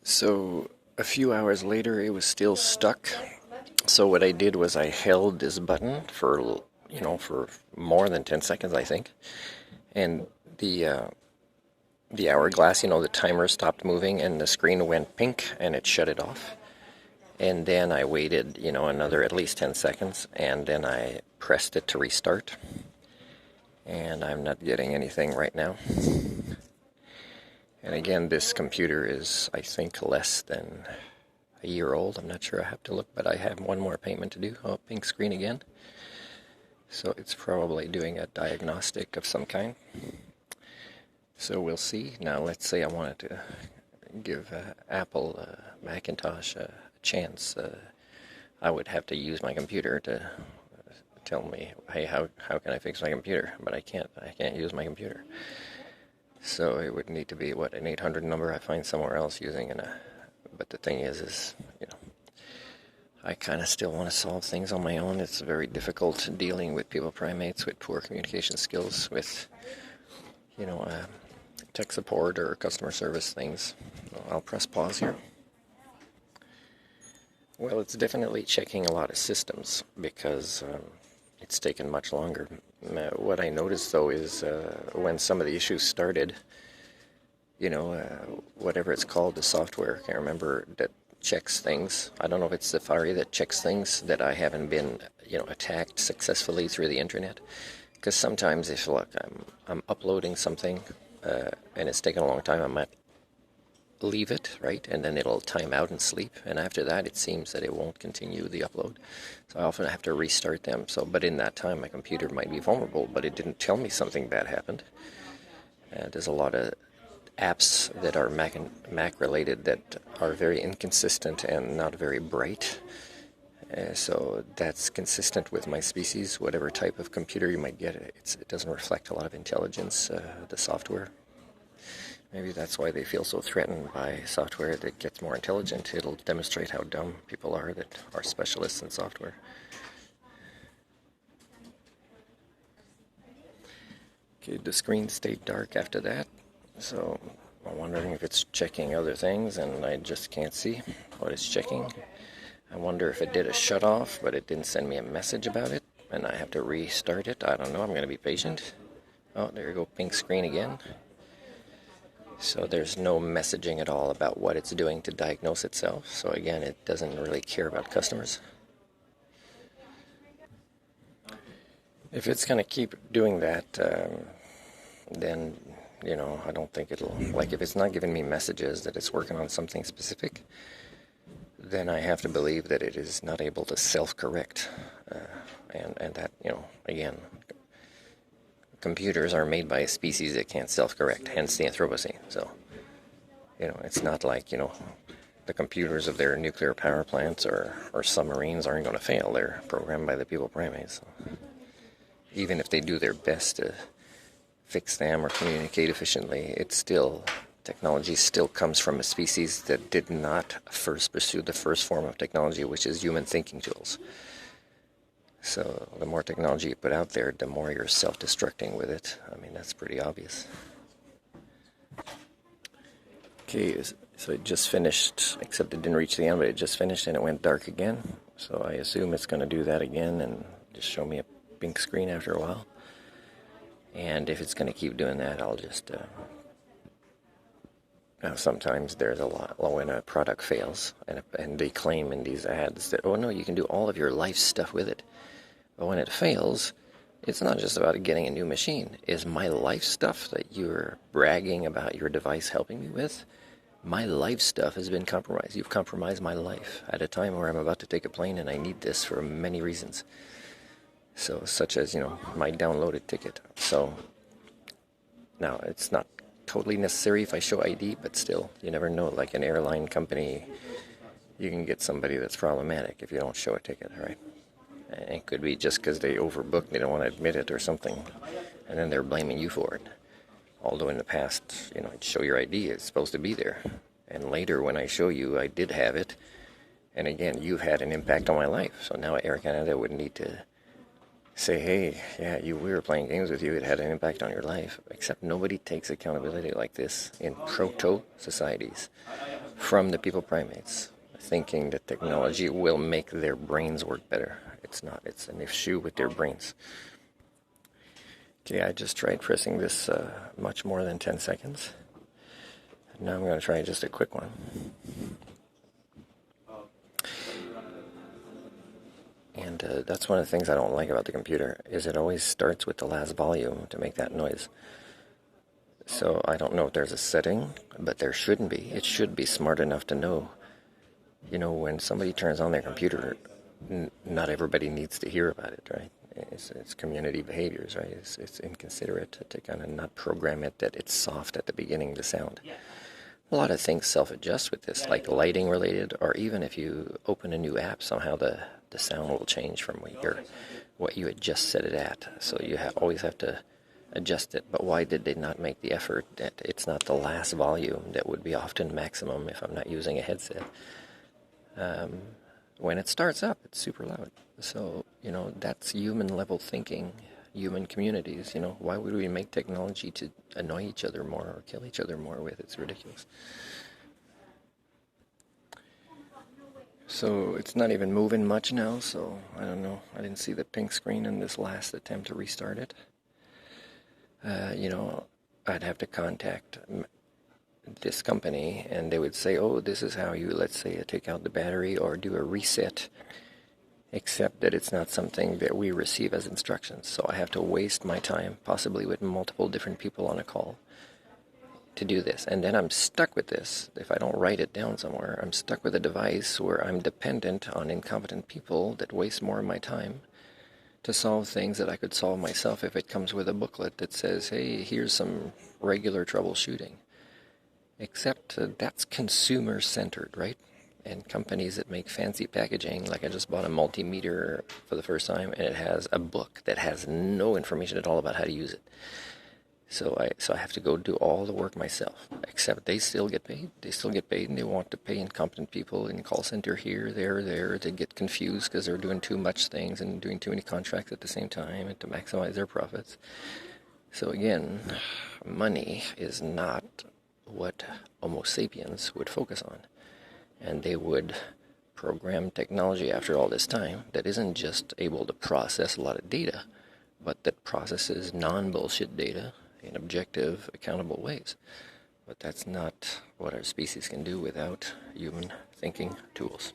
So a few hours later, it was still stuck. So what I did was I held this button for, for more than 10 seconds, I think. And the hourglass, the timer stopped moving and the screen went pink and it shut it off. And then I waited, another at least 10 seconds and then I pressed it to restart. And I'm not getting anything right now. And again, this computer is, I think, less than a year old. I'm not sure, I have to look, but I have one more payment to do. Oh, pink screen again. So it's probably doing a diagnostic of some kind. So we'll see. Now let's say I wanted to give Apple Macintosh a chance. I would have to use my computer to tell me, hey, how can I fix my computer? But I can't use my computer. So it would need to be, an 800 number I find somewhere else using. But the thing is, I kind of still want to solve things on my own. It's very difficult dealing with people-primates with poor communication skills, with, tech support or customer service things. I'll press pause here. Well, it's definitely checking a lot of systems because it's taken much longer. What I noticed, though, is when some of the issues started, whatever it's called, the software, I can't remember, that checks things. I don't know if it's Safari that checks things, that I haven't been, attacked successfully through the internet. Because sometimes if, I'm uploading something and it's taken a long time, I might leave it, right? And then it'll time out and sleep. And after that, it seems that it won't continue the upload. So I often have to restart them. But in that time, my computer might be vulnerable, but it didn't tell me something bad happened. There's a lot of apps that are Mac related that are very inconsistent and not very bright. So that's consistent with my species. Whatever type of computer you might get, it doesn't reflect a lot of intelligence, the software. Maybe that's why they feel so threatened by software that gets more intelligent. It'll demonstrate how dumb people are that are specialists in software. Okay, the screen stayed dark after that. So I'm wondering if it's checking other things and I just can't see what it's checking. I wonder if it did a shut off, but it didn't send me a message about it, and I have to restart it. I don't know. I'm going to be patient. Oh, there you go. Pink screen again. So there's no messaging at all about what it's doing to diagnose itself. So again, it doesn't really care about customers. If it's going to keep doing that, then, I don't think it'll, if it's not giving me messages that it's working on something specific, then I have to believe that it is not able to self-correct. And that, again, computers are made by a species that can't self-correct, hence the Anthropocene. So, it's not like, the computers of their nuclear power plants or submarines aren't going to fail. They're programmed by the people-primates. So even if they do their best to fix them or communicate efficiently, technology still comes from a species that did not first pursue the first form of technology, which is human thinking tools. So the more technology you put out there, the more you're self-destructing with it. I mean, that's pretty obvious. Okay, so it just finished, except it didn't reach the end, but it just finished and it went dark again. So I assume it's going to do that again and just show me a pink screen after a while. And if it's going to keep doing that, I'll just... Now, sometimes there's a lot when a product fails, and they claim in these ads that, oh no, you can do all of your life stuff with it. But when it fails, it's not just about getting a new machine. Is my life stuff that you're bragging about your device helping me with, my life stuff has been compromised. You've compromised my life at a time where I'm about to take a plane and I need this for many reasons. So, such as, my downloaded ticket. So, now, it's not totally necessary if I show ID, but still, you never know. Like an airline company, you can get somebody that's problematic if you don't show a ticket, right? And it could be just because they overbooked, they don't want to admit it or something, and then they're blaming you for it. Although in the past, show your ID, it's supposed to be there. And later when I show you, I did have it, and again, you've had an impact on my life. So now Air Canada would need to say, hey, yeah, we were playing games with you, it had an impact on your life. Except nobody takes accountability like this in proto-societies. from the people primates, thinking that technology will make their brains work better. It's not. It's an issue with their brains. Okay, I just tried pressing this much more than 10 seconds. Now I'm going to try just a quick one. And that's one of the things I don't like about the computer, is it always starts with the last volume to make that noise. So I don't know if there's a setting, but there shouldn't be. It should be smart enough to know, when somebody turns on their computer, not everybody needs to hear about it, right? It's community behaviors, right? It's inconsiderate to kind of not program it that it's soft at the beginning, the sound. A lot of things self-adjust with this, like lighting related, or even if you open a new app, somehow the sound will change from what you had just set it at. So you always have to adjust it. But why did they not make the effort that it's not the last volume that would be often maximum if I'm not using a headset? When it starts up, it's super loud. So, that's human level thinking, human communities. Why would we make technology to annoy each other more or kill each other more with? It's ridiculous. So it's not even moving much now, so I don't know. I didn't see the pink screen in this last attempt to restart it. I'd have to contact this company, and they would say, oh, this is how you, let's say, take out the battery or do a reset, except that it's not something that we receive as instructions. So I have to waste my time, possibly with multiple different people on a call, to do this. And then I'm stuck with this. If I don't write it down somewhere, I'm stuck with a device where I'm dependent on incompetent people that waste more of my time to solve things that I could solve myself if it comes with a booklet that says, hey, here's some regular troubleshooting. Except that's consumer-centered, right? And companies that make fancy packaging, like I just bought a multimeter for the first time, and it has a book that has no information at all about how to use it. So I have to go do all the work myself, except they still get paid. They still get paid, and they want to pay incompetent people in call center here, there. They get confused because they're doing too much things and doing too many contracts at the same time and to maximize their profits. So again, money is not what Homo sapiens would focus on. And they would program technology after all this time that isn't just able to process a lot of data, but that processes non-bullshit data in objective, accountable ways. But that's not what our species can do without human thinking tools.